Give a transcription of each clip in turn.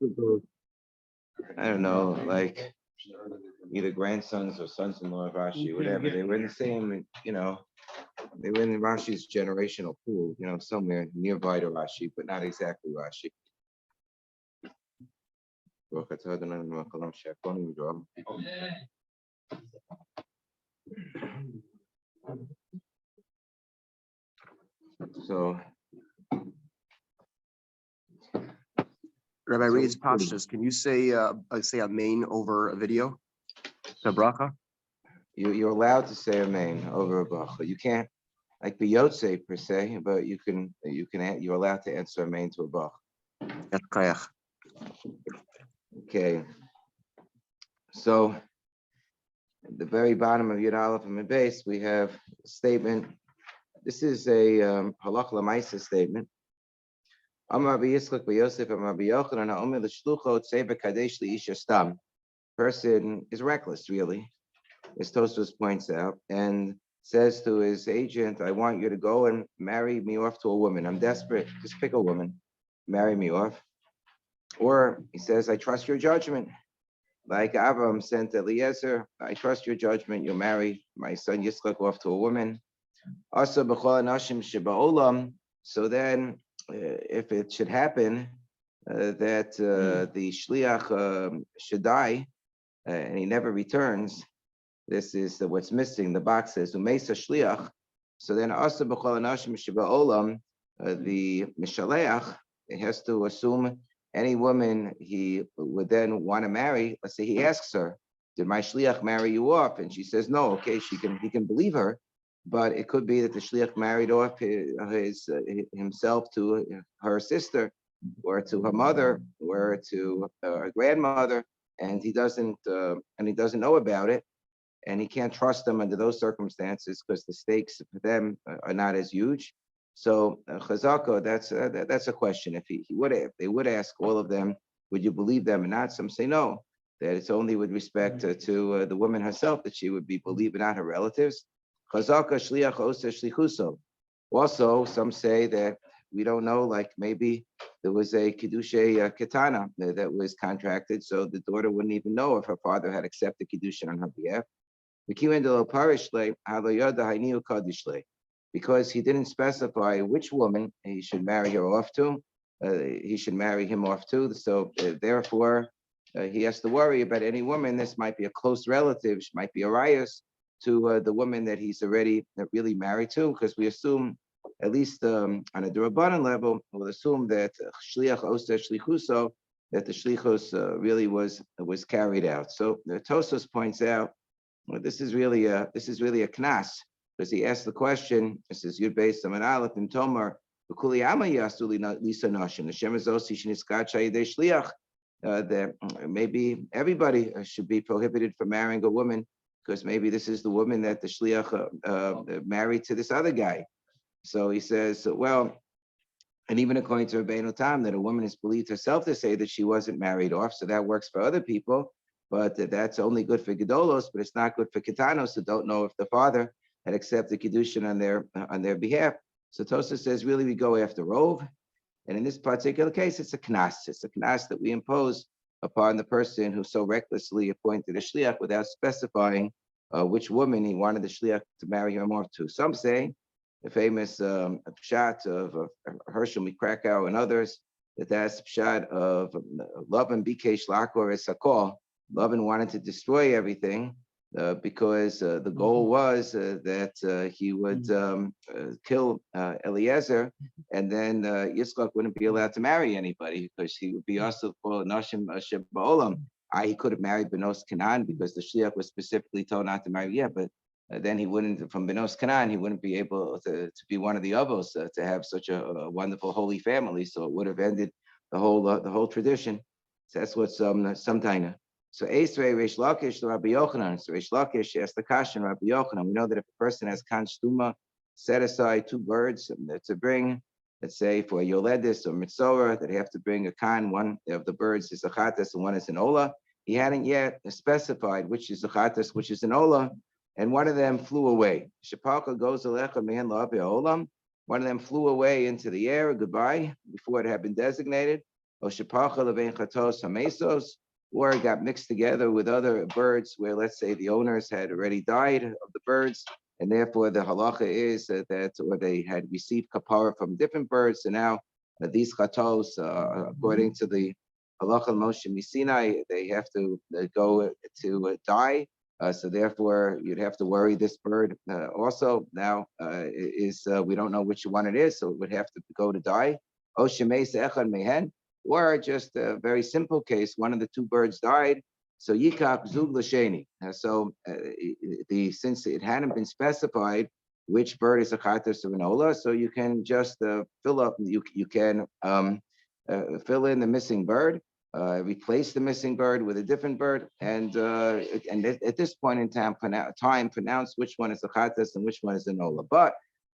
people, I don't know, like either grandsons or sons-in-law of Rashi, whatever. They were in the same, they were in Rashi's generational pool, somewhere nearby to Rashi, but not exactly Rashi. So, Rabbi so Reed's Pashtus, can you say amen over a video? The bracha? you're allowed to say amen over a bracha. You can't like biyotze per se, but you're allowed to answer amen to a bracha. Yes, Kayach. Okay. So at the very bottom of Yud Aleph and base, we have a statement. This is a halach lamaisa statement. Amar Yitzchak b'Yosef Amar b'Yochanan Ha'omer l'shlucho tzei b'kadesh li'isha stam. Person is reckless, really, as Tosfos points out, and says to his agent, "I want you to go and marry me off to a woman. I'm desperate. Just pick a woman, marry me off." Or he says, "I trust your judgment." Like Avram sent Eliezer, "I trust your judgment. You'll marry my son Yitzchak off to a woman." Also, b'chol anashim sheba'olam. So then, if it should happen that the shliach should die and he never returns, this is what's missing. The box says umeisa shliach. So then, also b'chol anashim sheba'olam, the mishaleach, it has to assume any woman he would then want to marry. Let's say he asks her, "Did my shliach marry you off?" And she says, "No." Okay, he can believe her. But it could be that the shliach married off himself to her sister, or to her mother, or to her grandmother, and he doesn't know about it, and he can't trust them under those circumstances because the stakes for them are not as huge. So chazaka, that's a question. If if they would ask all of them, would you believe them or not? Some say no, that it's only with respect to the woman herself that she would be believed, not her relatives. Chazaka shliach osa shlichuso. Also, some say that we don't know, like maybe there was a kiddushay katana that was contracted, so the daughter wouldn't even know if her father had accepted kiddushin on her behalf. Because he didn't specify which woman he should marry her off to, he should marry him off to. So therefore, he has to worry about any woman. This might be a close relative, she might be a rayas to the woman that he's already really married to, because we assume, at least on a Durabanan level, we'll assume that shliach osa shlichuso, that the shlichus really was carried out. So the Tosfos points out, well, this is really a knas, because he asked the question. This is Yud Beis Amud Aleph in Tomar. That maybe everybody should be prohibited from marrying a woman, because maybe this is the woman that the shliach married to this other guy. So he says, well, and even according to Rabbeinu Tam, that a woman is believed herself to say that she wasn't married off, so that works for other people, but that's only good for gedolos, but it's not good for ketanos who don't know if the father had accepted kiddushin on their behalf. So Tosfos says, really, we go after rov, and in this particular case, it's a knas. It's a knas that we impose upon the person who so recklessly appointed a shliach without specifying which woman he wanted the shliach to marry him off to. Some say the famous pshat of Hershel Krakow and others, that's pshat of Lavan Bikesh Lakor es Hakol. Lavan wanted to destroy everything because the goal was that he would kill Eliezer, and then Yitzchak wouldn't be allowed to marry anybody because he would be also called Nashim Sheb Ba'olam. He could have married Benos Canaan because the shliach was specifically told not to marry. Yeah, but then he wouldn't, from Benos Canaan, he wouldn't be able to be one of the avos, to have such a wonderful holy family. So it would have ended the whole tradition. So that's what some taina. So Esrei Reish Lakish to Rabbi Yochanan. So Reish Lakish asked the question Rabbi Yochanan. We know that if a person has kan shtuma, set aside 2 birds to bring, let's say for Yoledis or Mitzorah, that they have to bring a kan. One of the birds is a chatas and one is an ola. He hadn't yet specified which is a chatas, which is an ola, and one of them flew away. Shapalka goes alecha me'en la'avi olam. One of them flew away into the air, goodbye, before it had been designated. or shepacha levein chatos hamesos, or it got mixed together with other birds where, let's say, the owners had already died of the birds, and therefore the halacha is that, or they had received kapara from different birds, and now these chatos, according to the halacha Moshe Misinai, they have to go to die. So therefore, you'd have to worry this bird also. Now we don't know which one it is, so it would have to go to die. O shemeis echad mehen, or just a very simple case, one of the two birds died. So yikach zug l'sheni. So since it hadn't been specified which bird is a chatas or an ola, so you can just fill up. You can fill in the missing bird, replace the missing bird with a different bird, and at this point in time, pronounce which one is a chatas and which one is an ola. But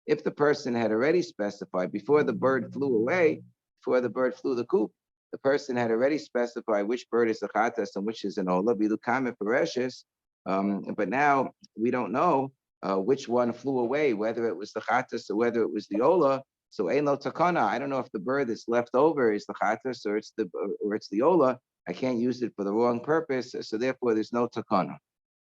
if the person had already specified before the bird flew away, before the bird flew the coop, the person had already specified which bird is a chatas and which is an ola, bilukame pereshes. But now we don't know which one flew away, whether it was the chatas or whether it was the ola. So ein lo takana. I don't know if the bird that's left over is the chatas or it's the ola. I can't use it for the wrong purpose, so therefore there's no takana.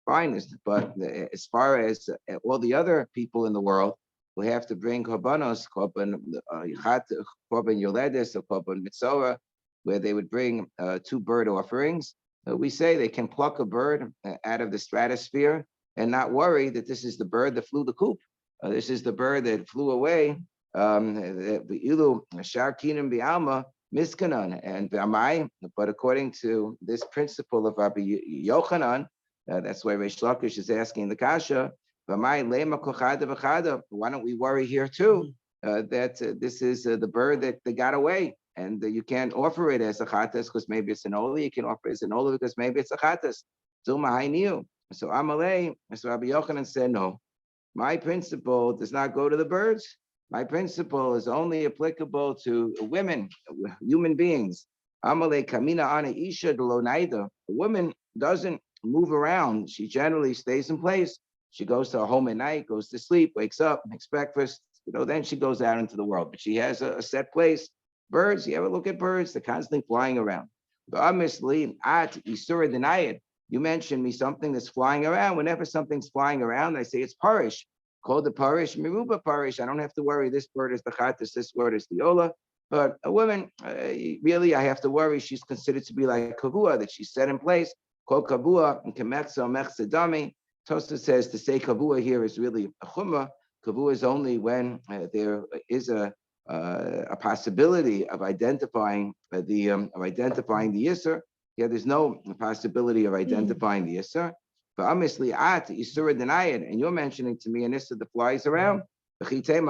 Fine, but as far as all the other people in the world who have to bring korbanos, korban yoledes or korban mitzora, where they would bring two bird offerings, we say they can pluck a bird out of the stratosphere and not worry that this is the bird that flew the coop. This is the bird that flew away. Miskanan and V'amai, but according to this principle of Rabbi Yochanan, that's why Reish Lakish is asking the kasha, V'amai lema kochada v'chada. Why don't we worry here too? That this is the bird that they got away, and you can't offer it as a chatas because maybe it's an ola. You can offer it as an ola because maybe it's a chatas. So Amalei, so Rabbi Yochanan said no. My principle does not go to the birds. My principle is only applicable to women, human beings. Amale kamina ana isha delonaida. A woman doesn't move around. She generally stays in place. She goes to her home at night, goes to sleep, wakes up, makes breakfast. Then she goes out into the world. But she has a set place. Birds, you ever look at birds? They're constantly flying around. Obviously, at isura denayed. You mentioned me something that's flying around. Whenever something's flying around, I say it's parish. Called the parish, miruba parish. I don't have to worry. This bird is the chatas, this word is the ola. But a woman, really, I have to worry. She's considered to be like kavua, that she's set in place. Called kavua and kemetza mechzedami. Tosa says to say kavua here is really a chumrah. Kavua is only when there is a possibility of identifying the yisur. Yeah, there's no possibility of identifying the yisur. But obviously, Isura denied, and you're mentioning to me, and this that flies around. You tell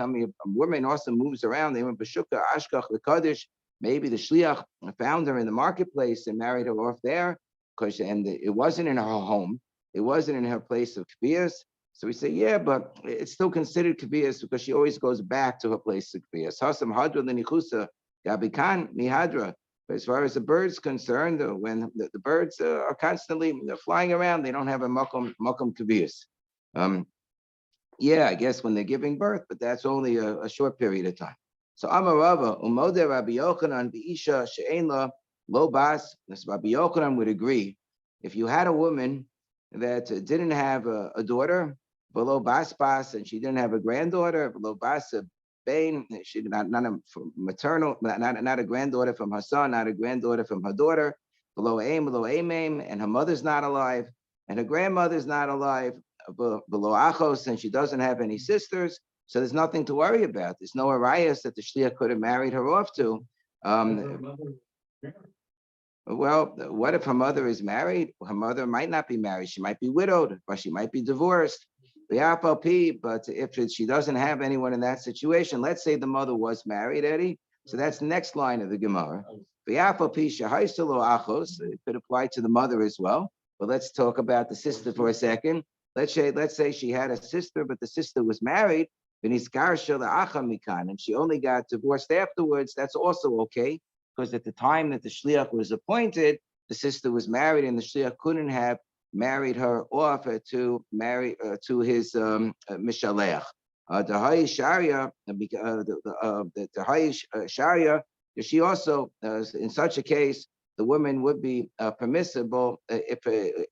me a woman also moves around. They went Bashuka, Ashkach, the Kaddish. Maybe the Shliach found her in the marketplace and married her off there, and it wasn't in her home. It wasn't in her place of Kvias. So we say, yeah, but it's still considered Kvias because she always goes back to her place of Kvias. Hasam Hadra Lenichusa, Gabikan, Mihadra. But as far as the birds concerned, when the birds are constantly flying around, they don't have a makom kaviyas. Yeah, I guess when they're giving birth, but that's only a short period of time. So Amarava, Umode Rabbi Yochanan, Isha She'enla, Lo Bas, Rabbi Yochanan would agree. If you had a woman that didn't have a daughter, below Bas Bas, and she didn't have a granddaughter, below Bas she not a maternal, not a granddaughter from her son, not a granddaughter from her daughter, below Aim, and her mother's not alive, and her grandmother's not alive, below Achos, and she doesn't have any sisters, so there's nothing to worry about. There's no Arias that the Shliach could have married her off to. Well, what if her mother is married? Her mother might not be married. She might be widowed, or she might be divorced. But if she doesn't have anyone in that situation, let's say the mother was married, Eddie. So that's the next line of the Gemara. It could apply to the mother as well. But let's talk about the sister for a second. Let's say she had a sister, but the sister was married, and she only got divorced afterwards. That's also okay, because at the time that the shliach was appointed, the sister was married, and the shliach couldn't have married her off to marry to his mishalech. The Hayi Sharia, the Hayi Sharia, She also, in such a case, the woman would be permissible if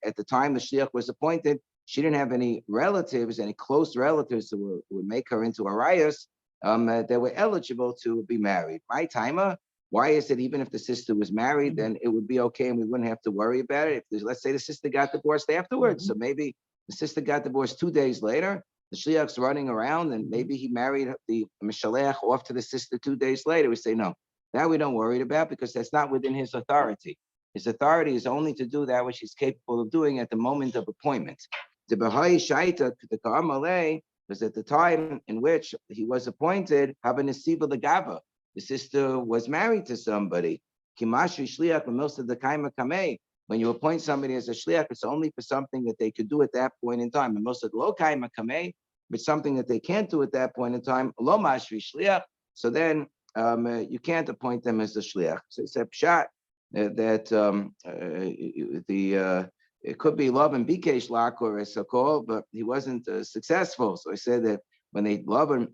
at the time the shliach was appointed, she didn't have any relatives, any close relatives who would make her into a rayas that were eligible to be married. My timer, why is it even if the sister was married, then it would be okay and we wouldn't have to worry about it? If let's say the sister got divorced afterwards, so maybe the sister got divorced 2 days later, the shliach's running around, and maybe he married the mishalech off to the sister 2 days later. We say no, that we don't worry about because that's not within his authority. His authority is only to do that which he's capable of doing at the moment of appointment. The Bahai Shaita, the Karmaleh, was at the time in which he was appointed, Habanesiva the Gava. The sister was married to somebody. Kimashi Shliach, most of the Kaima Kameh. When you appoint somebody as a shliach, it's only for something that they could do at that point in time. And most of the lo kaima kameh, but something that they can't do at that point in time, lo mashri shliach. So then you can't appoint them as a shliach. So it's a pshat that it could be love and bikesh lak or a sakol, but he wasn't successful. So I said that when they love and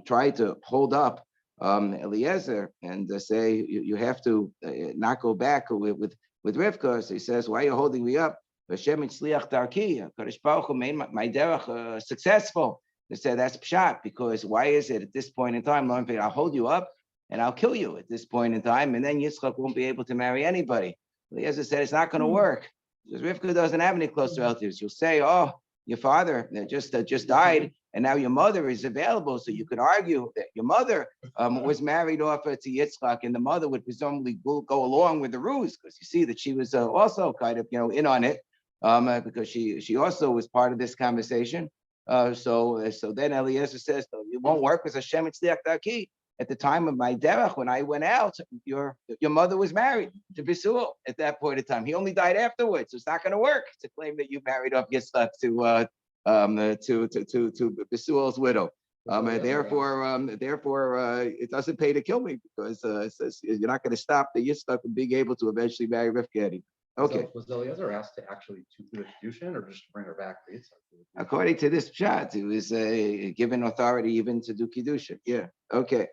tried to hold up Eliezer and say you have to not go back with Rivka, so he says, "Why are you holding me up?" Hashem itzliach darki, Kadosh Baruch Hu made my derech successful. They said that's pshat because why is it at this point in time? I'll hold you up and I'll kill you at this point in time, and then Yitzchak won't be able to marry anybody. Eliezer said it's not going to work because Rivka doesn't have any close relatives. You'll say, "Oh, your father just died, and now your mother is available." So you could argue that your mother was married off to Yitzchak, and the mother would presumably go along with the ruse because you see that she was also kind of in on it because she also was part of this conversation. So then Eliezer says it won't work because Hashem Itzliach Darki. At the time of my derech, when I went out, your mother was married to Bisuel at that point in time. He only died afterwards. So it's not going to work to claim that you married off Yitzchak to Bisuel's widow. Therefore, it doesn't pay to kill me because it says you're not going to stop the Yitzchak from being able to eventually marry Rivka. Okay. Was Eliezer asked to actually do the kedushin or just to bring her back to Yitzchak? According to this pshat, he was given authority even to do kiddushin. Yeah. Okay.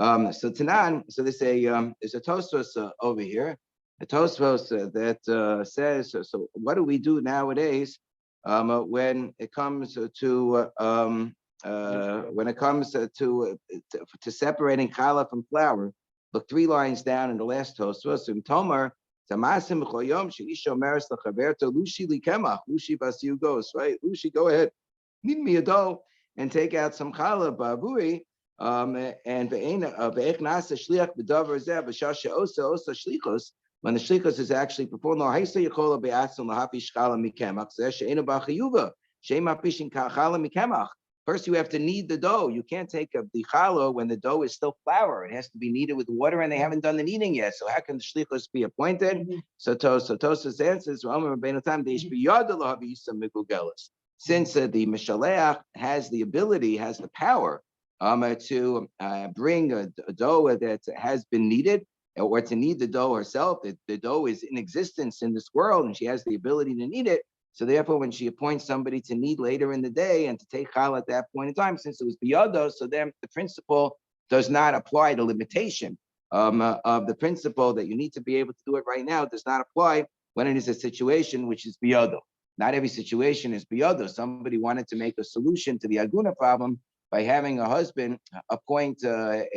So Tanan, so there's a Tosfos over here, a Tosfos that says, so what do we do nowadays when it comes to separating challah from flour? Look 3 lines down in the last Tosfos. Tomar Tamasim choyom sheisha omeres lechaverta lushi likemach lushi basiu goes right. Lushi, go ahead, knead me a dough and take out some challah bavui. And when the shlichus is actually performed, first you have to knead the dough. You can't take the challah when the dough is still flour. It has to be kneaded with water, and they haven't done the kneading yet. So how can the shlichus be appointed? So Tosfos answers, since the Mishaleach has the ability, has the power to bring a dough that has been kneaded, or to knead the dough herself. The dough is in existence in this world, and she has the ability to knead it. So therefore, when she appoints somebody to knead later in the day and to take challah at that point in time, since it was biyado, so then the principle does not apply. The limitation of the principle that you need to be able to do it right now does not apply when it is a situation which is biyado. Not every situation is biyado. Somebody wanted to make a solution to the aguna problem by having a husband appoint a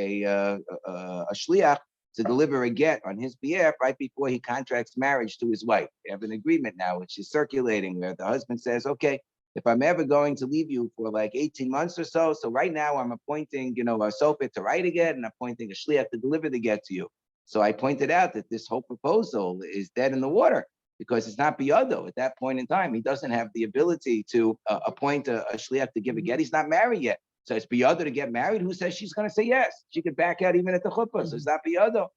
shliach to deliver a get on his behalf right before he contracts marriage to his wife. They have an agreement now, which is circulating, where the husband says, okay, if I'm ever going to leave you for like 18 months or so, so right now I'm appointing, a sophet to write a get and appointing a shliach to deliver the get to you. So I pointed out that this whole proposal is dead in the water because it's not biyado at that point in time. He doesn't have the ability to appoint a shliach to give a get. He's not married yet. So it's biyado to get married. Who says she's going to say yes? She could back out even at the chuppah. So it's not biyado.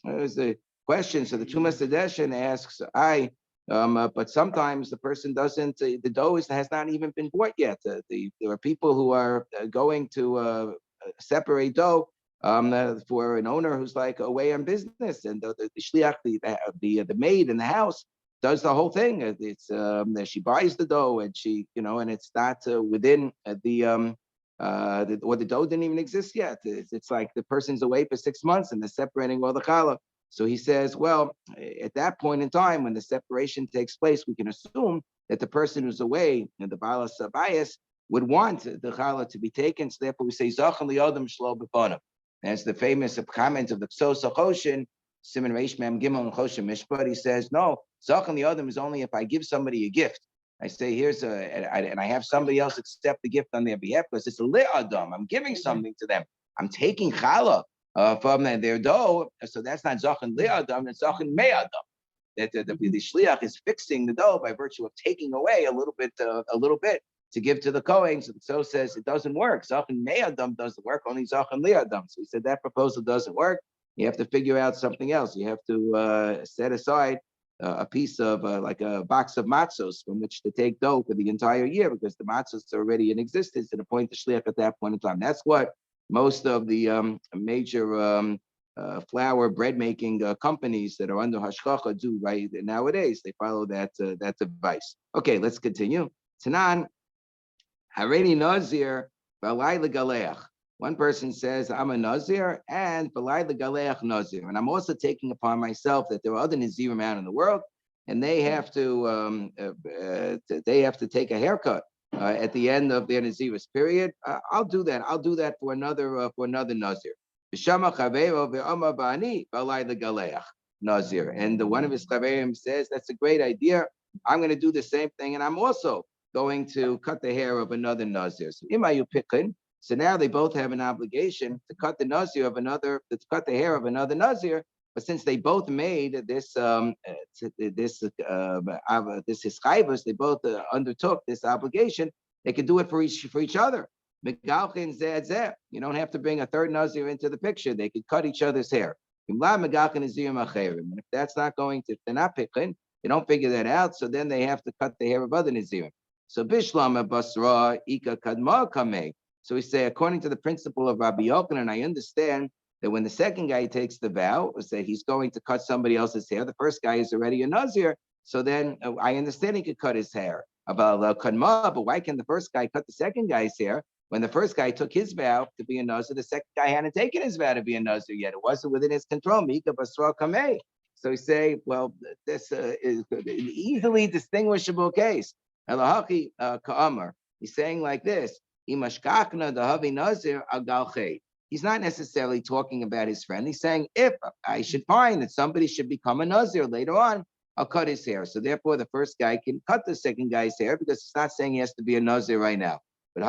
There's the question. So the Tumas Sedeshin asks, but sometimes the person doesn't. The dough has not even been bought yet. There are people who are going to separate dough for an owner who's like away on business, and the shliach, the maid in the house, does the whole thing. It's she buys the dough, and she and it's not within or the dough didn't even exist yet. It's like the person's away for 6 months and they're separating all the challah. So he says, well, at that point in time, when the separation takes place, we can assume that the person who's away, and the Baal Sabayas, would want the challah to be taken. So therefore we say, Zachan li'odam shlo b'ponav. That's the famous comment of the Psos HaChoshen, Simon Reish Mem Gimel Choshen Mishpat. He says, no, Zachan li'odam is only if I give somebody a gift. I say, and I have somebody else accept the gift on their behalf because it's a li'adam. I'm giving something to them. I'm taking challah from their dough. So that's not zachan li'adam, it's zachan me'adam. That the shliach is fixing the dough by virtue of taking away a little bit to give to the Kohen. So says it doesn't work. Zachan me'adam doesn't work, only zachan li'adam. So he said that proposal doesn't work. You have to figure out something else. You have to set aside a piece of like a box of matzos from which to take dough for the entire year, because the matzos are already in existence to the point the shliach at that point in time. That's what most of the major flour bread making companies that are under hashgacha do right nowadays. They follow that advice. Okay, let's continue. Tanan, Hareni Nazir, Balai Legaleach. One person says, I'm a Nazir, and Balai Legaleach Nazir. And I'm also taking upon myself that there are other Nazirim out in the world, and they have to take a haircut at the end of their Nazirus period. I'll do that. I'll do that for another Nazir. Nazir. And one of his chaverim says, that's a great idea. I'm going to do the same thing, and I'm also going to cut the hair of another Nazir. So now they both have an obligation to cut the Nazir of another, to cut the hair of another Nazir. But since they both made this hischayvus, they both undertook this obligation, they could do it for each other. You don't have to bring a third Nazir into the picture. They could cut each other's hair. And if that's not going to, if they're not picking, they don't figure that out, so then they have to cut the hair of other Nazirim. So Bishlam Basra Ika Kadma Kameh. So we say, according to the principle of Rabbi Yochanan, I understand that when the second guy takes the vow, say he's going to cut somebody else's hair, the first guy is already a Nazir, so then I understand he could cut his hair. But why can the first guy cut the second guy's hair? When the first guy took his vow to be a Nazir, the second guy hadn't taken his vow to be a Nazir yet. It wasn't within his control. Mika Basra Kameh. So we say, well, this is an easily distinguishable case. Elahaki Ka'amar. He's saying like this. He's not necessarily talking about his friend. He's saying, if I should find that somebody should become a Nazir later on, I'll cut his hair. So therefore, the first guy can cut the second guy's hair because it's not saying he has to be a Nazir right now. But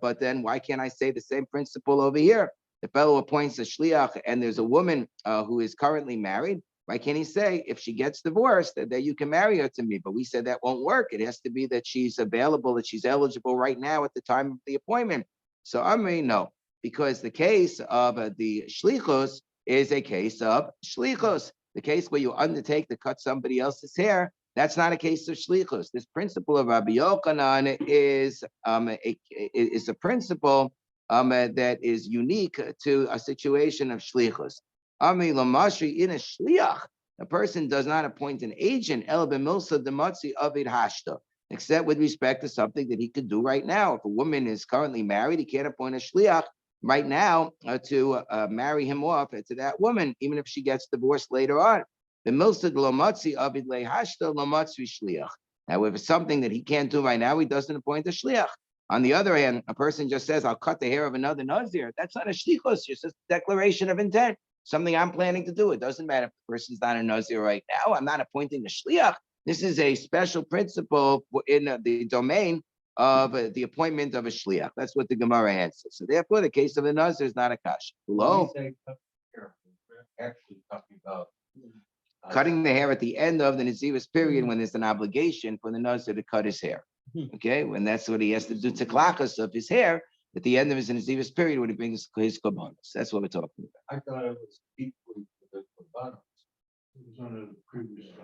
but then why can't I say the same principle over here? The fellow appoints a shliach and there's a woman who is currently married. Why can't he say, if she gets divorced, that you can marry her to me? But we said that won't work. It has to be that she's available, that she's eligible right now at the time of the appointment. So I mean, no, because the case of the shlichus is a case of shlichus. The case where you undertake to cut somebody else's hair, that's not a case of shlichus. This principle of Rabbi Yochanan is a principle that is unique to a situation of shlichus. Ami lamashi in a shliach, a person does not appoint an agent el b'milsa dematzi avid hashta, except with respect to something that he could do right now. If a woman is currently married, he can't appoint a shliach right now to marry him off to that woman, even if she gets divorced later on. The milsa dematzi avid le hashta lamatzi shliach. Now, if it's something that he can't do right now, he doesn't appoint a shliach. On the other hand, a person just says, "I'll cut the hair of another Nazir." That's not a shlichus; it's just a declaration of intent. Something I'm planning to do. It doesn't matter if the person's not a Nazir right now. I'm not appointing a shliach. This is a special principle in the domain of the appointment of a shliach. That's what the Gemara answers. So therefore, the case of the Nazir is not a kasha. Below, Actually talking about cutting the hair at the end of the Nazirus period when there's an obligation for the Nazir to cut his hair. Okay, when that's what he has to do, tzlakas of his hair at the end of his Nazirus period when he brings his korbanos. That's what we're talking about. I thought it was equally to the korbanos. It was under the previous.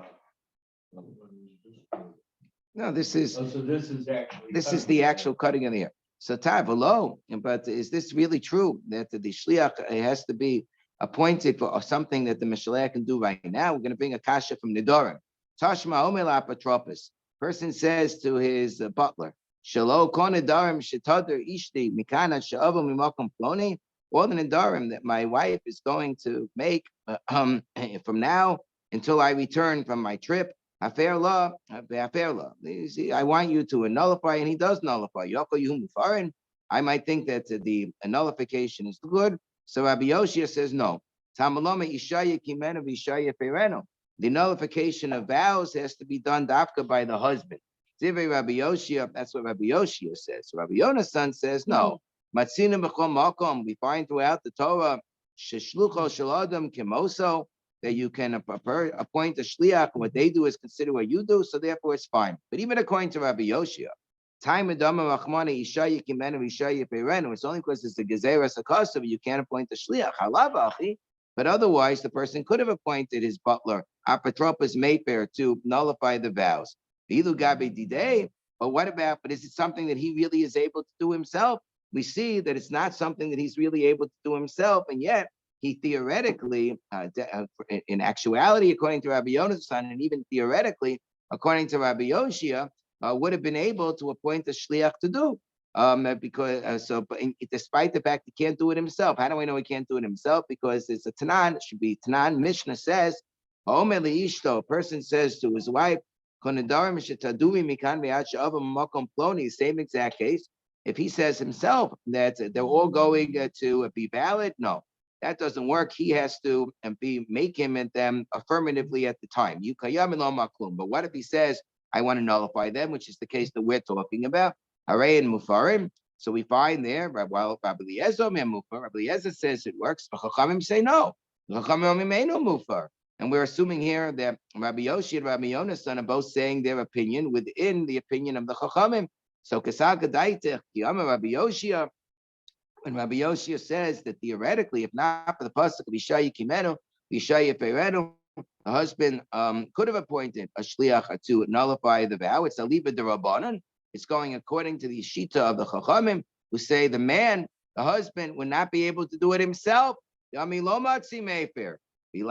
No, this is So this is actually. the actual cutting of the hair. So Tavalo, but is this really true that the shliach has to be appointed for something that the Mishaleach can do right now? We're going to bring a kasha from Nidorim. Tashma omer apotropos. Person says to his butler, Shalo konadarim shetadar ishti mikana sha'ava mimakom ploni. All the nadarim that my wife is going to make from now until I return from my trip. Hafer la, hafer la. You see, I want you to nullify, and he does nullify. Yoko yuhu mufarin. I might think that the nullification is good. So Rabbi Yoshia says no. Tamaloma ishaya kimenu v'ishaya perenu. The nullification of vows has to be done dafka by the husband. Tivei Rabbi Yoshia, that's what Rabbi Yoshia says. So Rabbi Yona's son says no. Matzina b'chol makom. We find throughout the Torah sheshlucho shel adam kimoso, that you can appoint a shliach, and what they do is consider what you do, so therefore it's fine. But even according to Rabbi Yoshia, time adama rachmana ishaya kimenu ishaya perenu. It's only because it's the gezeras hakosov you can't appoint a shliach. Halav achi. But otherwise, the person could have appointed his butler, apotropos mayfair, to nullify the vows. But what about? But is it something that he really is able to do himself? We see that it's not something that he's really able to do himself, and yet he theoretically, in actuality, according to Rabbi Yona's son, and even theoretically, according to Rabbi Yoshia, would have been able to appoint a shliach to do. Despite the fact he can't do it himself. How do I know he can't do it himself? Because it's a Tanan. It should be Tanan. Mishnah says, a person says to his wife, same exact case. If he says himself that they're all going to be valid, no, that doesn't work. He has to make him and them affirmatively at the time. But what if he says, I want to nullify them, which is the case that we're talking about? Hare and Mufarim. So we find there, while Rabbi Eliezer says it works, but Chachamim say no. Chachamim may no Mufar. And we're assuming here that Rabbi Yoshi and Rabbi Yonasan are both saying their opinion within the opinion of the Chachamim. So Kasaka Daitech, Kiyama Rabbi Yoshia, when Rabbi Yoshia says that theoretically, if not for the pasuk of Ishayi Kimenu, Ishayi Perenu, the husband could have appointed a shliach to nullify the vow. It's a liba derabanan. It's going according to the shita of the Chachamim, who say the man, the husband, would not be able to do it himself. Yami lo matzi mefer. And if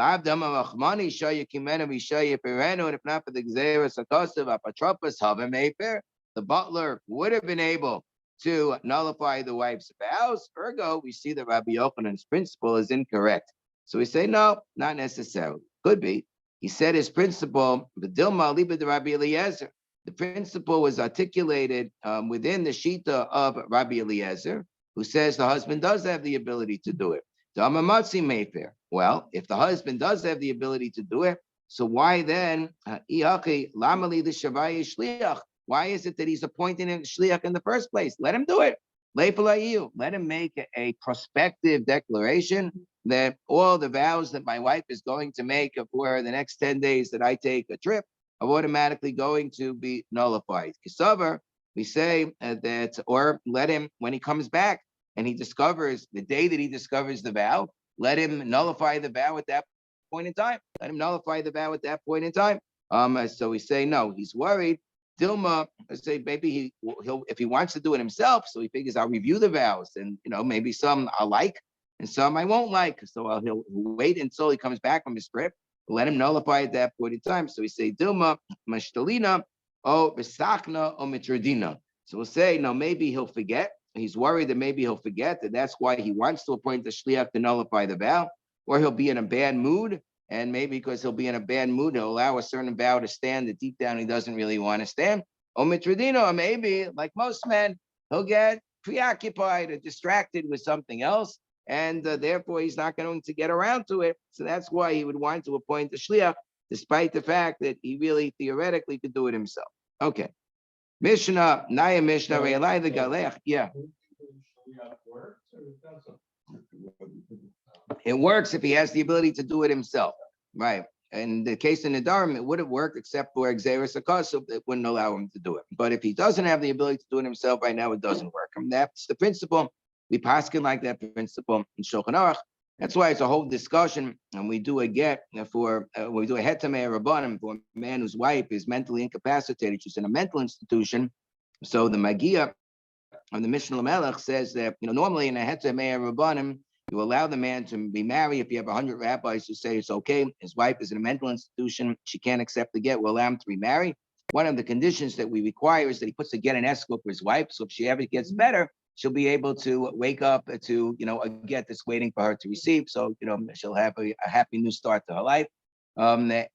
not for the Gzeres Hakosov, Apotropos Hava Mefer, the butler would have been able to nullify the wife's vows. Ergo, we see that Rabbi Yochanan's principle is incorrect. So we say, no, not necessarily. Could be. He said his principle, V'dilma liba de Rabbi Eliezer. The principle was articulated within the shita of Rabbi Eliezer, who says the husband does have the ability to do it. Well, if the husband does have the ability to do it, so why then, why is it that he's appointing a shliach in the first place? Let him do it. Let him make a prospective declaration that all the vows that my wife is going to make for the next 10 days that I take a trip are automatically going to be nullified. Kisavar, we say that, or let him, when he comes back and he discovers, the day that he discovers the vow, let him nullify the vow at that point in time. Let him nullify the vow at that point in time. So we say, no, he's worried. Dilma, let's say maybe he'll if he wants to do it himself, so he figures I'll review the vows, and maybe some I'll like and some I won't like. So he'll wait until he comes back from his trip. Let him nullify at that point in time. So we say Dilma, Mashtalina, O Besachna, O Mitradina. So we'll say, no, maybe he'll forget. He's worried that maybe he'll forget that that's why he wants to appoint the shliach to nullify the vow, or he'll be in a bad mood. And maybe because he'll be in a bad mood, he'll allow a certain vow to stand that deep down he doesn't really want to stand. Or mitradino, or maybe, like most men, he'll get preoccupied or distracted with something else, and therefore he's not going to get around to it. So that's why he would want to appoint the shliach, despite the fact that he really theoretically could do it himself. Okay. Mishnah, Naya Mishnah, Re'elai the Galech. Yeah. It works if he has the ability to do it himself, right? In the case of Nadarim, it would have worked except for Xeris Akasov, it wouldn't allow him to do it. But if he doesn't have the ability to do it himself right now, it doesn't work. And that's the principle. We paskin like that principle in Shulchan Aruch. That's why it's a whole discussion, and we do a get for we do a hetamei rabbanim for a man whose wife is mentally incapacitated. She's in a mental institution. So the Magia of the Mishnah Melech says that normally in a hetamei rabbanim, You allow the man to be married. If you have 100 rabbis who say it's okay, his wife is in a mental institution, she can't accept the get, we'll allow him to remarry. One of the conditions that we require is that he puts a get in escrow for his wife. So if she ever gets better, she'll be able to wake up to, a get that's waiting for her to receive. So, she'll have a happy new start to her life. The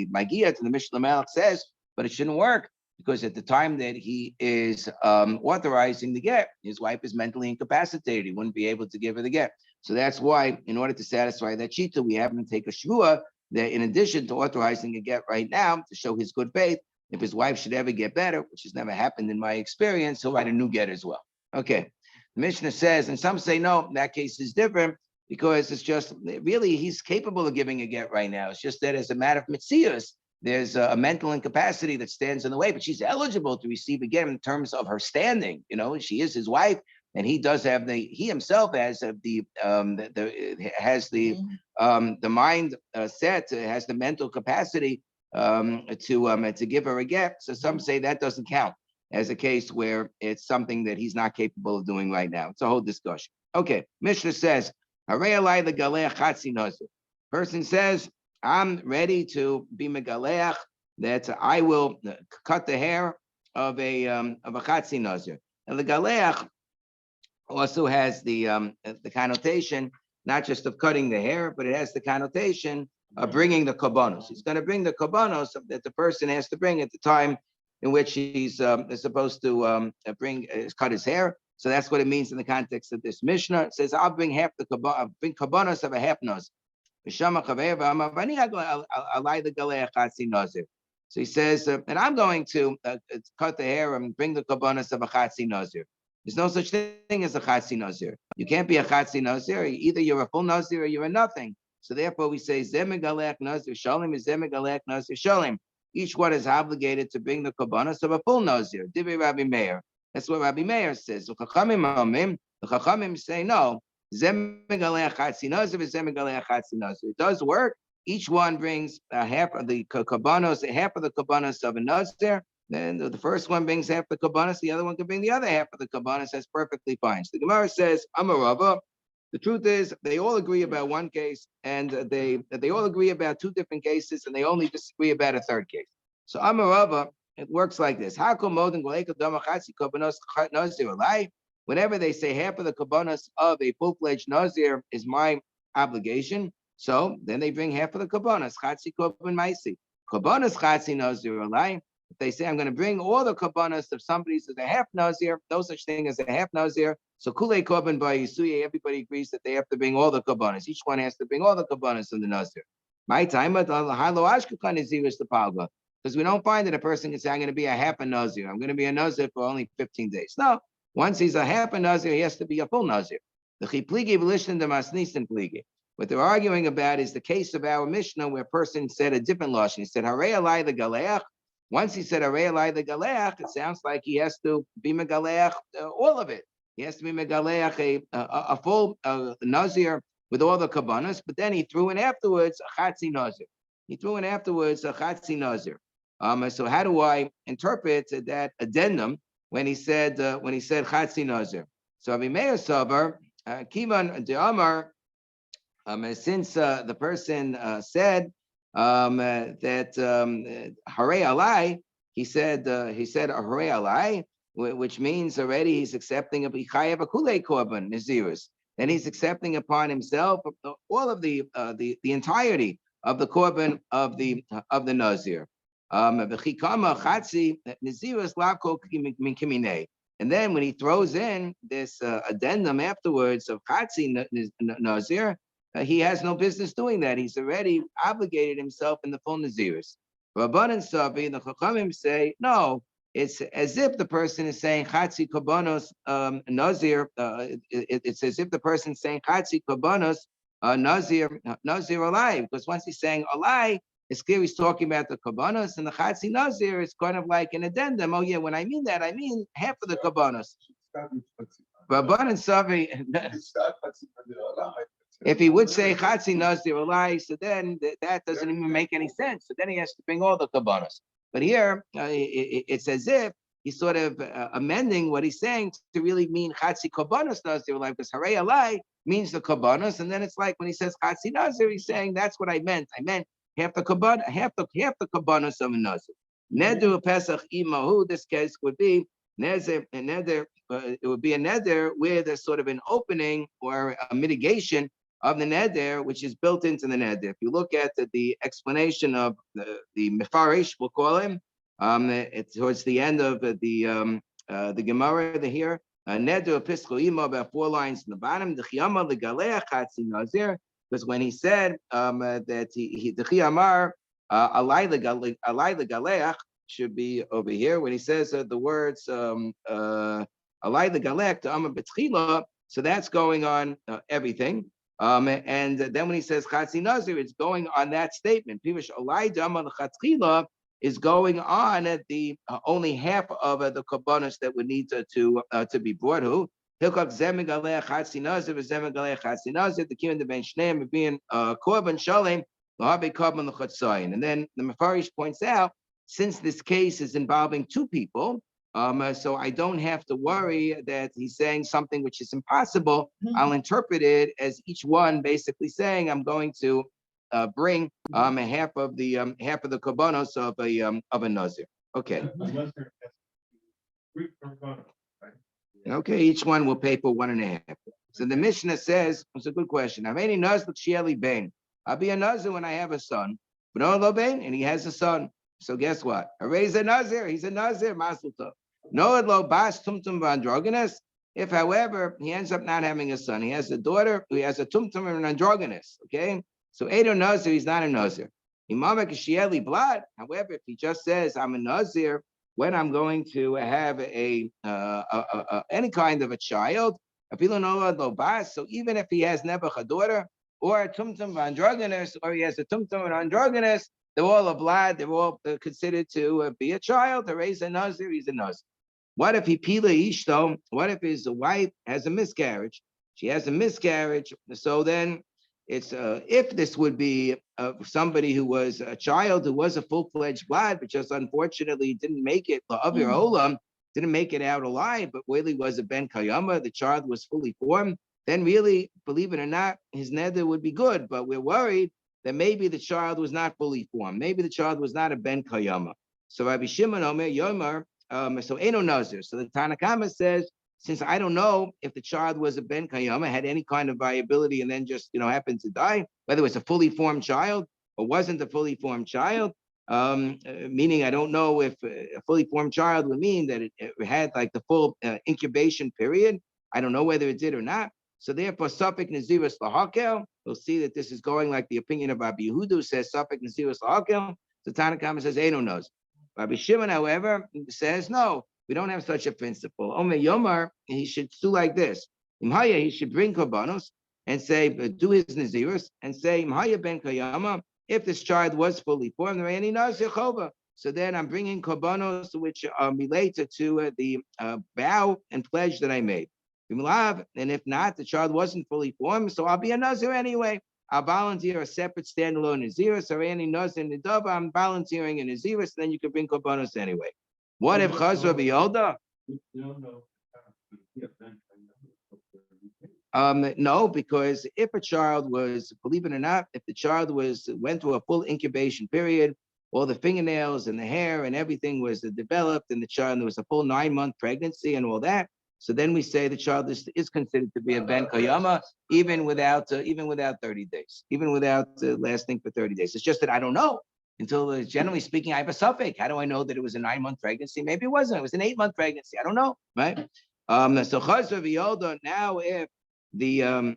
Magia to the Mishnah Melech says, but it shouldn't work because at the time that he is authorizing the get, his wife is mentally incapacitated. He wouldn't be able to give her the get. So that's why, in order to satisfy that shita, we have him take a shvua that in addition to authorizing a get right now to show his good faith, if his wife should ever get better, which has never happened in my experience, he'll write a new get as well. Okay. The Mishnah says, and some say, no, that case is different because it's just really he's capable of giving a get right now. It's just that as a matter of mitzias, there's a mental incapacity that stands in the way, but she's eligible to receive a get in terms of her standing. She is his wife, and he does have he himself has the mind set, has the mental capacity to give her a get. So some say that doesn't count as a case where it's something that he's not capable of doing right now. It's a whole discussion. Okay, Mishnah says, person says, I'm ready to be megaleach, that I will cut the hair of a chatzi nazir. And the galeach also has the connotation, not just of cutting the hair, but it has the connotation of bringing the korbanos. He's going to bring the korbanos that the person has to bring at the time in which he's supposed to cut his hair. So that's what it means in the context of this Mishnah. It says, I'll bring half the korbanos of a half nazir. So he says, and I'm going to cut the hair and bring the korbanos of a chatzi nazir. There's no such thing as a chatzi nazir. You can't be a chatzi nazir. Either you're a full nazir or you're a nothing. So therefore we say, Zemegalech nazir shalim is Zemegalech nazir shalim. Each one is obligated to bring the korbanos of a full nazir. Divrei Rabbi Meir. That's what Rabbi Meir says. The Chachamim say no. It does work. Each one brings half of the korbanos of a nazir. Then the first one brings half the korbanos, the other one can bring the other half of the korbanos. That's perfectly fine. So the Gemara says, Amarava. The truth is, they all agree about one case, and they all agree about two different cases, and they only disagree about a third case. So Amarava, it works like this. Whenever they say half of the korbanos of a full-fledged nazir is my obligation, so then they bring half of the korbanos. Chatzi korban maisi. Korbanos chatzi nazir alai. If they say I'm going to bring all the korbanos of somebody who's a half nazir, no such thing as a half nazir. So kulei korban by Yisuye, everybody agrees that they have to bring all the korbanos. Each one has to bring all the korbanos of the nazir. My time at halo ashkakan nazir is the palga, because we don't find that a person can say I'm going to be a half a nazir. I'm going to be a nazir for only 15 days. No. Once he's a half a nazir, he has to be a full nazir. The chipligi v'lishtan de masnisin pligi. What they're arguing about is the case of our Mishnah where a person said a different lashon. He said harei alai the galeach. Once he said harei alai the galeach, it sounds like he has to be megaleach all of it. He has to be megaleach a full nazir with all the kabbanas. But then he threw in afterwards a chatzi nazir. So how do I interpret that addendum? When he said chatzi nazir, so Rabbi Meir Savar Kivan de Amar, since the person said that harei alai, he said harei alai, which means already he's accepting a bichayev a kulei korban nazirus. Then he's accepting upon himself all of the entirety of the korban of the nazir. And then when he throws in this addendum afterwards of chatzi nazir, he has no business doing that. He's already obligated himself in the full nazirus. Rabban and Savi, the Chachamim say, no, it's as if the person is saying chatzi korbanos nazir. It's as if the person is saying chatzi korbanos nazir alai, because once he's saying alai, it's clear he's talking about the korbanos, and the chatzi nazir is kind of like an addendum. Oh yeah, when I mean that, I mean half of the korbanos. Rabban and Savi, if he would say chatzi nazir alai, so then that doesn't even make any sense. So then he has to bring all the korbanos. But here it's as if he's sort of amending what he's saying to really mean Chatzi Kabbanos Nazir, like because Harei Alai means the Kabbanos, and then it's like when he says Chatzi Nazir, he's saying that's what I meant. I meant half the Kabbanos, half the Kabbanos of a Nazir. Neder Pesach Imahu, this case would be Neder, it would be a Neder where there's sort of an opening or a mitigation of the neder, which is built into the neder. If you look at the explanation of the Mefarish, we'll call him, it's towards the end of the Gemara here. Neder Pisco Imo, about 4 lines in the bottom. The Chiyama the Galeach Chatzi Nazir, because when he said that the Chiyamar Alai the Galeach should be over here. When he says the words Alai the Galeach to Amma Betchila, so that's going on everything. And then when he says Chatzi Nazir, it's going on that statement. Pirush Alai Dama L'Chatchila is going on at the only half of the kabbanos that would need to be brought. Who Hilchak Zemigaleh Chatzi Nazir, Zemigaleh Chatzi Nazir, the Kim and the Ben Shneim being Korban Shalem, Lahabe Korban L'Chatzayin. And then the Mefarish points out, since this case is involving 2 people. So I don't have to worry that he's saying something which is impossible. I'll interpret it as each one basically saying I'm going to bring half of the kabbanos of a nazir. Okay. Unless there has three Karbanos, right? Okay. Each one will pay for 1.5. So the Mishnah says, it's a good question. I'll be a nazir when I have a son, but no lo ben, and he has a son. So guess what? He's a nazir. He's a nazir. Mazel tov. No lo bas tumtum androgynous. If, however, he ends up not having a son, he has a daughter who has a tumtum and an androgynous. Okay, so Edo nazir, he's not a nazir. Imamek shieli blood. However, if he just says I'm a nazir when I'm going to have any kind of a child, so even if he has never a daughter or a tumtum androgynous, or he has a tumtum and androgynous, they're all a blood. They're all considered to be a child. To raise a nazir, he's a nazir. What if he pila ishto? What if his wife has a miscarriage? She has a miscarriage. So then it's if this would be somebody who was a child who was a full-fledged blood, but just unfortunately didn't make it didn't make it out alive, but really was a ben kayama. The child was fully formed. Then really, believe it or not, his neder would be good. But we're worried that maybe the child was not fully formed. Maybe the child was not a ben kayama. So Rabbi Shimon Omer Yomar, so Eno Nazir. So the Tanna Kama says, since I don't know if the child was a ben kayama, had any kind of viability, and then just happened to die, whether it was a fully formed child or wasn't a fully formed child, meaning I don't know if a fully formed child would mean that it had like the full incubation period. I don't know whether it did or not. So therefore, Safek Naziris Lahakel, we'll see that this is going like the opinion of Rabbi Yehuda, who says Safek Naziris Lahakel. So Tanna Kama says Eno knows. Rabbi Shimon, however, says no, we don't have such a principle. Omer Yomar, he should do like this. Imhaya, he should bring korbanos and say, do his Naziris and say, Imhaya ben Kayama, if this child was fully formed, so then I'm bringing korbanos which are related to the vow and pledge that I made. And if not, the child wasn't fully formed, so I'll be a nazir anyway. I'll volunteer a separate standalone naziris, or any nazir nidava. I'm volunteering a naziris, then you can bring korbanos anyway. What if chazra b'yolda? No, because if a child was, believe it or not, if the child went through a full incubation period, all the fingernails and the hair and everything was developed, and there was a full 9-month pregnancy and all that. So then we say the child is considered to be a ben kayama, even without 30 days, even without lasting for 30 days. It's just that I don't know until, generally speaking, I have a suffix. How do I know that it was a 9-month pregnancy? Maybe it wasn't. It was an 8-month pregnancy. I don't know, right? So chazra v'yolda. Now, if the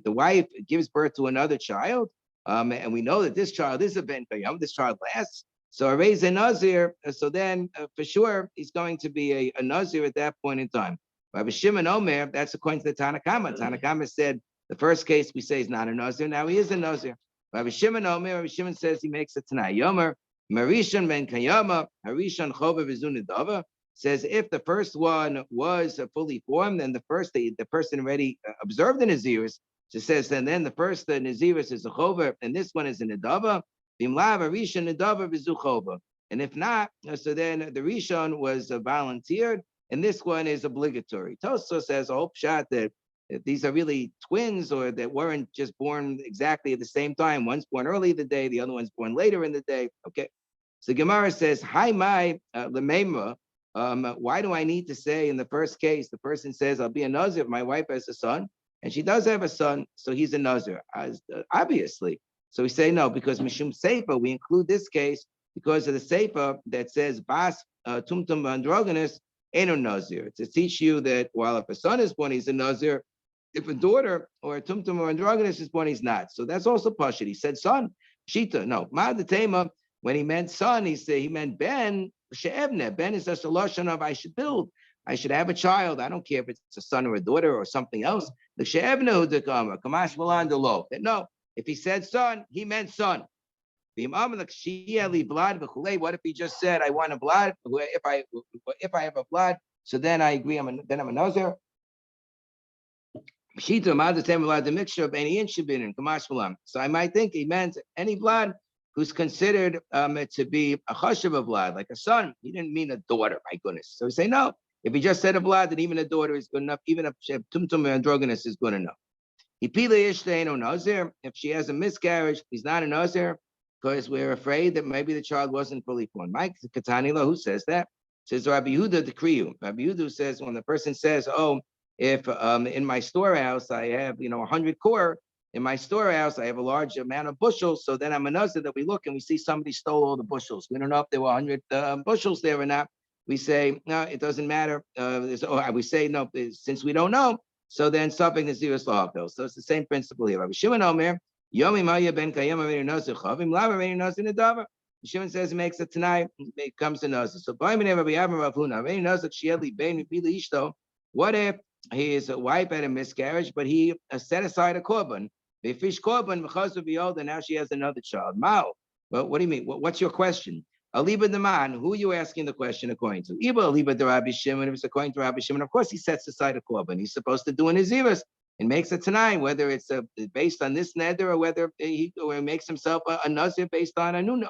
wife gives birth to another child, and we know that this child is a ben kayam, this child lasts. So I raise a nazir, so then for sure he's going to be a nazir at that point in time. Rabbi Shimon Omer, that's according to the Tanna Kama. Tanna Kama said the first case we say is not a nazir, now he is a nazir. Rabbi Shimon Omer, Rabbi Shimon says he makes a Tanai Yomer, Marishon ben Kayama, Harishon Chova v'zunidava, says if the first one was fully formed, then the person already observed the naziris. So it says, and then the first naziris is a chova, and this one is a nidava. And if not, so then the Rishon was volunteered, and this one is obligatory. Tosfos says a whole shot that these are really twins, or that weren't just born exactly at the same time. One's born early in the day, the other one's born later in the day. Okay. So Gemara says, "Hi, my lememra." Why do I need to say in the first case, the person says, "I'll be a nazir if my wife has a son," and she does have a son, so he's a nazir, obviously. So we say no, because mishum seifa, we include this case because of the seifa that says bas tumtum androgynous ain't a nazir, to teach you that while if a son is born, he's a nazir. If a daughter or a tumtum or androgynous is born, he's not. So that's also pashut. He said son, shita. No, ma'adatema. When he meant son, he meant ben she'evne. Ben is just a lashon of I should build. I should have a child. I don't care if it's a son or a daughter or something else. The she'evne udekama kamash malan delo. No, if he said son, he meant son. What if he just said, "I want a blood"? If I have a blood, so then I agree. Then I'm a nazir. The mixture of any inshibin and kamashmalam. So I might think he meant any blood who's considered to be a chashav of blood, like a son. He didn't mean a daughter. My goodness. So we say no. If he just said a blood, then even a daughter is good enough. Even if tumtum androgynous is good enough. If she has a miscarriage, he's not a nazir, because we're afraid that maybe the child wasn't fully born. Mike Katanila, who says that? Says Rabbi Yehuda the Kriyu. Rabbi Yehuda says when the person says, "Oh, if in my storehouse I have 100 core, in my storehouse I have a large amount of bushels, so then I'm a nazir that we look and we see somebody stole all the bushels. We don't know if there were 100 bushels there or not. We say no, it doesn't matter. We say no, since we don't know. So then something is zero slahapil. So it's the same principle here. Rabbi Shimon Omer, Yomi Maya ben Kayam Avinu Nazir Chavim Lava Avinu Nazir Nadavar. Shimon says it makes it tonight. It comes to Nazir. So by me Rabbi Avram Rav Huna Avinu Nazir Shieli Ben Bili Ishto. What if his wife had a miscarriage, but he set aside a korban? They fish korban because of the old, and now she has another child. Mao. Well, what do you mean? What's your question? Aliba the man, who are you asking the question according to? Iba Aliba the Rabbi Shimon. If it's according to Rabbi Shimon, of course he sets aside a korban. He's supposed to do an Naziris and makes it tonight, whether it's based on this neder or whether he makes himself a nazir based on a new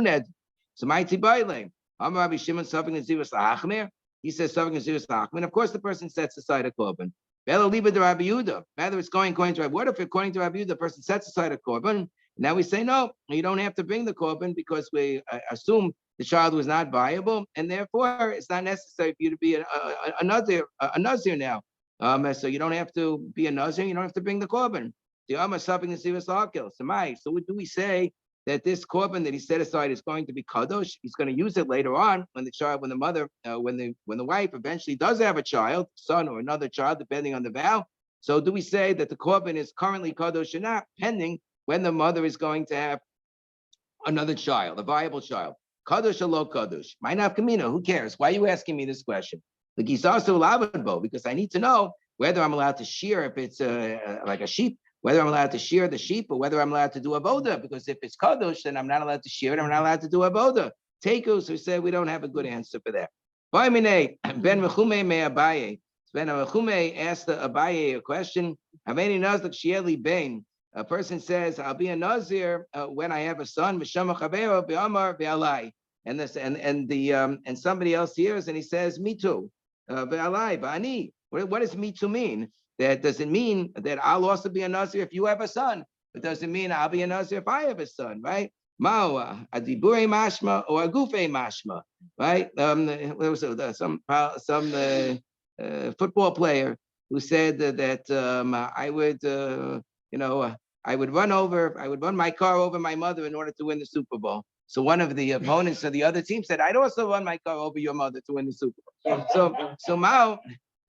neder. So my tibayle, Rabbi Shimon something Naziris lahachmer. He says something Naziris lahachmer. Of course, the person sets aside a korban. Bela Aliba the Rabbi Yehuda. Rather, it's going to Rabbi. What if according to Rabbi Yehuda, the person sets aside a korban? Now we say, no, you don't have to bring the korban because we assume the child was not viable, and therefore it's not necessary for you to be a nazir now. So you don't have to be a nazir, you don't have to bring the korban. So what do we say that this korban that he set aside is going to be kadosh? He's going to use it later on when the wife eventually does have a child, son or another child, depending on the vow. So do we say that the korban is currently kadosh or not, pending when the mother is going to have another child, a viable child? Kadosh or lo kadosh? My nafkamina, who cares? Why are you asking me this question? The gisasu lavadbo, because I need to know whether I'm allowed to shear if it's like a sheep, whether I'm allowed to shear the sheep, or whether I'm allowed to do avoda. Because if it's kadosh, then I'm not allowed to shear it. I'm not allowed to do avoda. Tekus, who said we don't have a good answer for that. Ben Mechume me Abaye. Ben Mechume asked Abaye a question. Haveni nazak shieli ben. A person says, "I'll be a nazir when I have a son." And somebody else hears and he says, "Me too." What does "me too" mean? That doesn't mean that I'll also be a nazir if you have a son. It doesn't mean I'll be a nazir if I have a son, right? Mao adibure mashma or agufe mashma, right? There was some football player who said that I would. I would run my car over my mother in order to win the Super Bowl. So one of the opponents of the other team said, "I'd also run my car over your mother to win the Super Bowl." So Mao,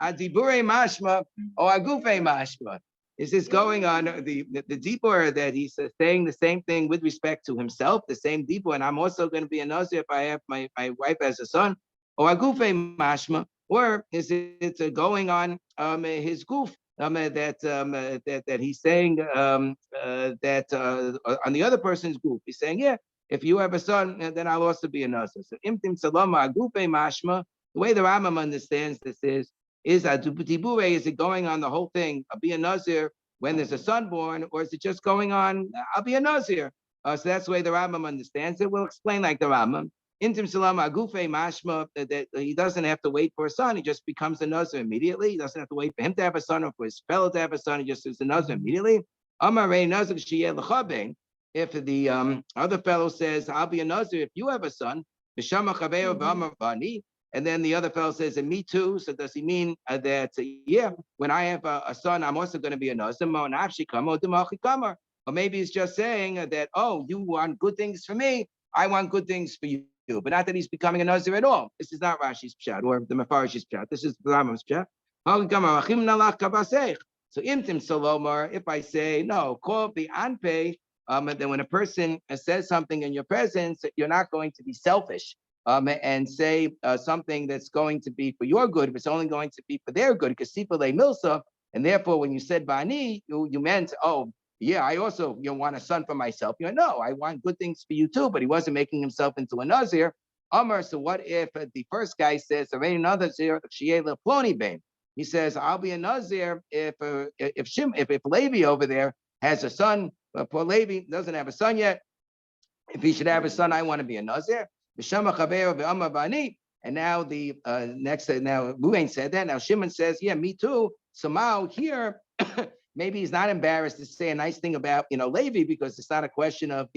adibure mashma or agufe mashma. Is this going on the deeper that he's saying the same thing with respect to himself, the same deeper, and I'm also going to be a nazir if I have my wife as a son, or agufe mashma, or is it going on his goof? That he's saying that on the other person's group, he's saying, yeah, if you have a son, then I'll also be a nazir. So imtim salama agupe mashma. The way the Rambam understands this is it going on the whole thing? I'll be a nazir when there's a son born, or is it just going on? I'll be a nazir So that's the way the Rambam understands it. We'll explain like the Rambam. Intim salam agufe mashma that he doesn't have to wait for a son. He just becomes a nazir immediately. He doesn't have to wait for him to have a son or for his fellow to have a son. He just is a nazir immediately. Amar rei nazir sheyeh l'chabein. If the other fellow says, "I'll be a nazir if you have a son," b'shama chaveo v'amar bani, and then the other fellow says, "And me too." So does he mean that yeah, when I have a son, I'm also going to be a nazir? Or maybe he's just saying that, oh, you want good things for me, I want good things for you. But not that he's becoming a nazir at all. This is not Rashi's pshat or the Mefarsh's pshat. This is the Rambam's pshat. So imtim salomar, if I say no, call the anpei, and then when a person says something in your presence, you're not going to be selfish and say something that's going to be for your good, if it's only going to be for their good, because sipale milsa, and therefore when you said bani, you meant, oh, yeah, I also want a son for myself. No, I want good things for you too, but he wasn't making himself into a nazir. Amar, so what if the first guy says, he says, I'll be a nazir if Levi over there has a son. Poor Levi doesn't have a son yet. If he should have a son, I want to be a nazir. And now the next, now Ruvain said that. Now Shimon says, yeah, me too. So now here, maybe he's not embarrassed to say a nice thing about, Levi, because it's not a question of,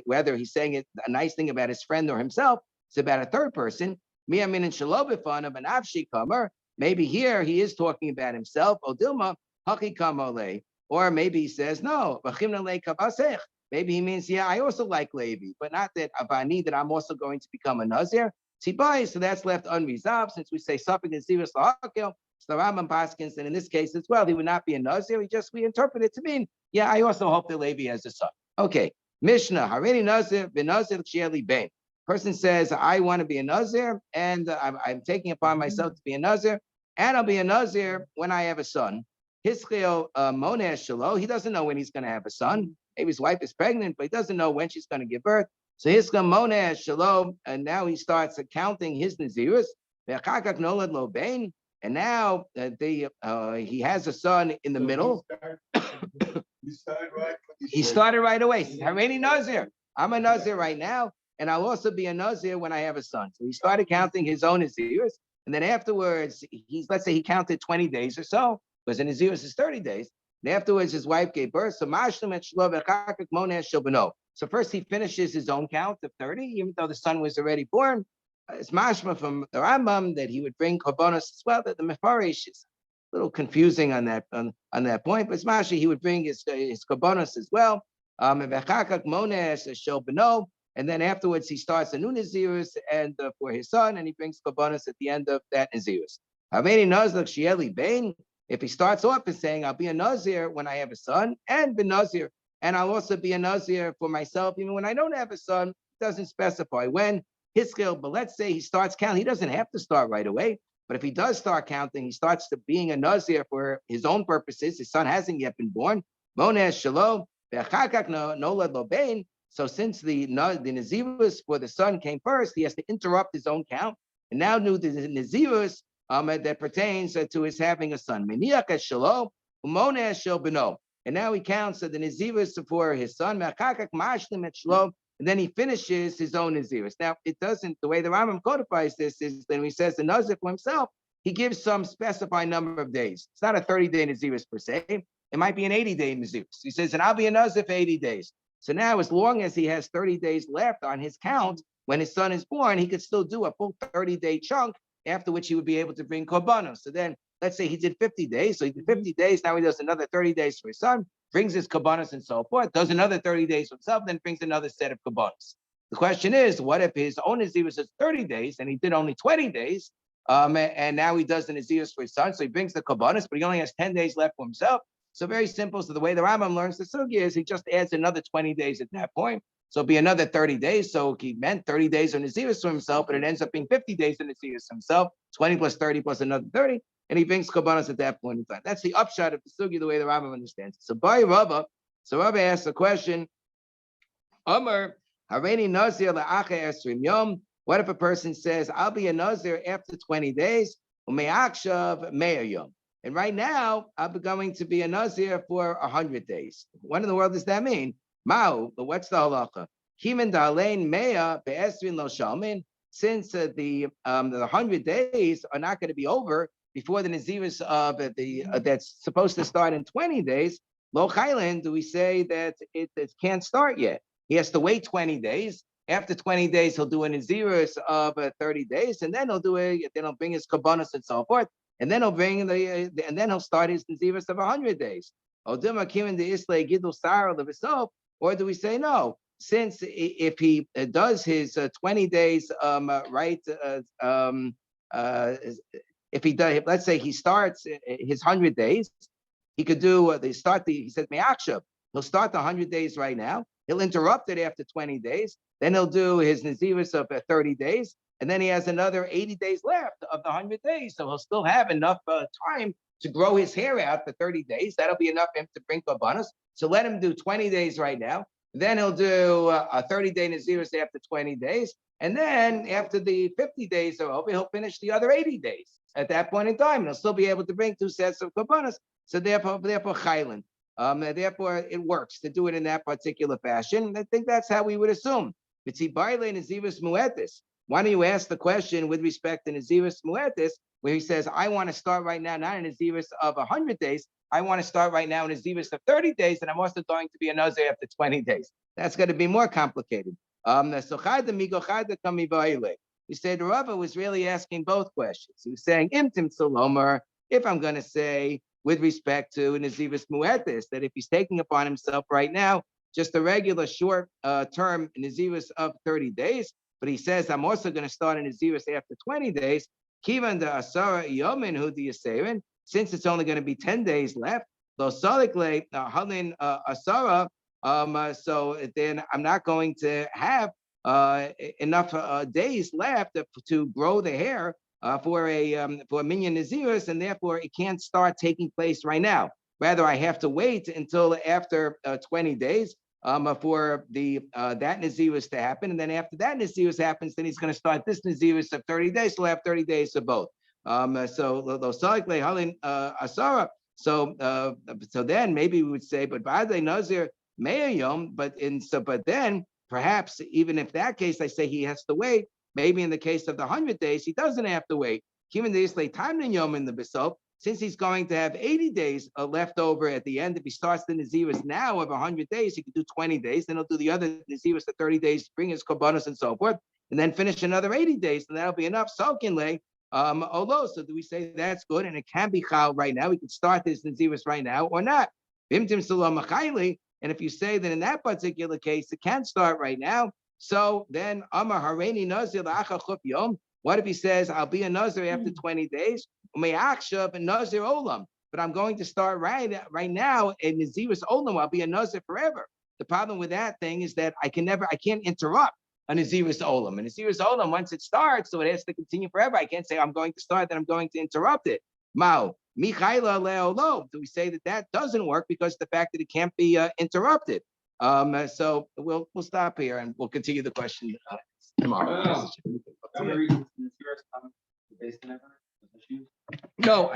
whether he's saying it a nice thing about his friend or himself. It's about a third person. Miyamin and Shalobifan of an Avshi Kamer. Maybe here he is talking about himself. Odilma Haki Kamale. Or maybe he says, no, maybe he means, yeah, I also like Levi, but not that Abani, that I'm also going to become a Nazir. Tibai, so that's left unresolved since we say Suffolk and Zirus Lahakil. So the Rambam Paskins, and in this case as well, he would not be a Nazir. We interpret it to mean, yeah, I also hope that Levi has a son. Okay, Mishnah, Harini Nazir, Benazir Chieli Bain. Person says, I want to be a Nazir, and I'm taking upon myself to be a Nazir, and I'll be a Nazir when I have a son. Hischil Moneh Shalo, he doesn't know when he's going to have a son. Maybe his wife is pregnant, but he doesn't know when she's going to give birth. So Hischil Moneh Shalo, and now he starts counting his Nazirus. And now he has a son in the middle. He started right away. Harini Nazir. I'm a Nazir right now, and I'll also be a Nazir when I have a son. So he started counting his own Nazirus, and then afterwards, let's say he counted 20 days or so, because in Nazirus is 30 days. And afterwards, his wife gave birth. So first he finishes his own count of 30, even though the son was already born. It's mashma from the Rambam that he would bring korbanos as well. That the Mefarish is a little confusing on that point, but it's mashma he would bring his korbanos as well. And then afterwards he starts a new Nazirus and for his son, and he brings korbanos at the end of that Nazirus. If he starts off and saying, I'll be a Nazir when I have a son, and be Nazir, and I'll also be a Nazir for myself, even when I don't have a son, it doesn't specify when. Hiskil, but let's say he starts counting. He doesn't have to start right away, but if he does start counting, he starts to being a Nazir for his own purposes. His son hasn't yet been born. Moneh Shalom, Nolad Lobain. So since the Nazirus for the son came first, he has to interrupt his own count, and now new the Nazirus that pertains to his having a son. And now he counts the Nazirus for his son, and then he finishes his own Nazirus. Now, it doesn't, the way the Rambam codifies this is when he says the Nazir for himself, he gives some specified number of days. It's not a 30-day Nazirus per se. It might be an 80-day Nazirus. He says, and I'll be a Nazir for 80 days. So now, as long as he has 30 days left on his count, when his son is born, he could still do a full 30-day chunk, after which he would be able to bring korbanos. So then, let's say he did 50 days. So he did 50 days. Now he does another 30 days for his son, brings his korbanos and so forth, does another 30 days for himself, then brings another set of korbanos. The question is, what if his own Nazirus is 30 days and he did only 20 days, and now he does the Nazirus for his son, so he brings the korbanos, but he only has 10 days left for himself. So very simple. So the way the Rambam learns the sugya is he just adds another 20 days at that point. So it'll be another 30 days. So he meant 30 days of Nazirus for himself, but it ends up being 50 days of Nazirus for himself, 20 plus 30 plus another 30. And he brings korbanos at that point in time. That's the upshot of the sugya, the way the Rambam understands it. So by Rava, Rava asks the question, Amar, Hareini Nazir la'acha esrim yom. What if a person says, I'll be a Nazir after 20 days, u'me'akshav me'er yom. And right now, I'm going to be a Nazir for 100 days. What in the world does that mean? Mao, but what's the halacha? Kimen dalein mea be'esrin lo shalmin. Since the 100 days are not going to be over before the Naziris of the that's supposed to start in 20 days, Lo Chaylan, do we say that it can't start yet? He has to wait 20 days. After 20 days, he'll do a Naziris of 30 days, and then he'll bring his kabbanas and so forth, and then he'll bring and then he'll start his Naziris of 100 days. Or do we say no? Since if he does his 20 days, if he does, let's say he starts his 100 days, he could do, he said, me'achshav. He'll start the 100 days right now. He'll interrupt it after 20 days. Then he'll do his Naziris of 30 days. And then he has another 80 days left of the 100 days. So he'll still have enough time to grow his hair out for 30 days. That'll be enough for him to bring Kabbanas. So let him do 20 days right now. Then he'll do a 30-day Naziris after 20 days. And then after the 50 days are over, he'll finish the other 80 days at that point in time. And he'll still be able to bring 2 sets of Kabbanas. So therefore, Chaylan. Therefore, it works to do it in that particular fashion. I think that's how we would assume. Why don't you ask the question with respect to Naziris Muetis, where he says, I want to start right now, not in Naziris of 100 days. I want to start right now in Naziris of 30 days, and I'm also going to be a Nazir after 20 days. That's going to be more complicated. You say the Rava was really asking both questions. He was saying, Imtim Salomer, if I'm going to say, with respect to Naziris Muetis, that if he's taking upon himself right now, just a regular short term Naziris of 30 days, but he says, I'm also going to start a Naziris after 20 days, Kivan the Asara Yomin Hu the Yaserin, since it's only going to be 10 days left, Lo Salikle Halin Asara, so then I'm not going to have enough days left to grow the hair for a minyan Naziris, and therefore it can't start taking place right now. Rather, I have to wait until after 20 days for the that Naziris to happen, and then after that Naziris happens, then he's going to start this Naziris of 30 days. So he'll have 30 days of both. So then maybe we would say, but Ba'adei Nazir Me'ayom, but then perhaps even if that case I say he has to wait. Maybe in the case of the 100 days, he doesn't have to wait. Since he's going to have 80 days left over at the end, if he starts the Naziris now of 100 days, he could do 20 days, then he'll do the other Naziris for 30 days, bring his Kabbanas and so forth, and then finish another 80 days, and that'll be enough. So do we say that's good, and it can be Chal right now? We can start this Naziris right now or not. And if you say that in that particular case, it can start right now, so then, Amar Hareini Nazir la'achar chuf yom. What if he says, I'll be a Nazir after 20 days? U'me'achshav Nazir olam. But I'm going to start right now in Naziris olam. I'll be a Nazir forever. The problem with that thing is that I can't interrupt a Naziris olam. A Naziris olam, once it starts, so it has to continue forever. I can't say I'm going to start, then I'm going to interrupt it. Mao. Michaela le'olo. Do we say that doesn't work because the fact that it can't be interrupted? So we'll stop here and we'll continue the question tomorrow. No,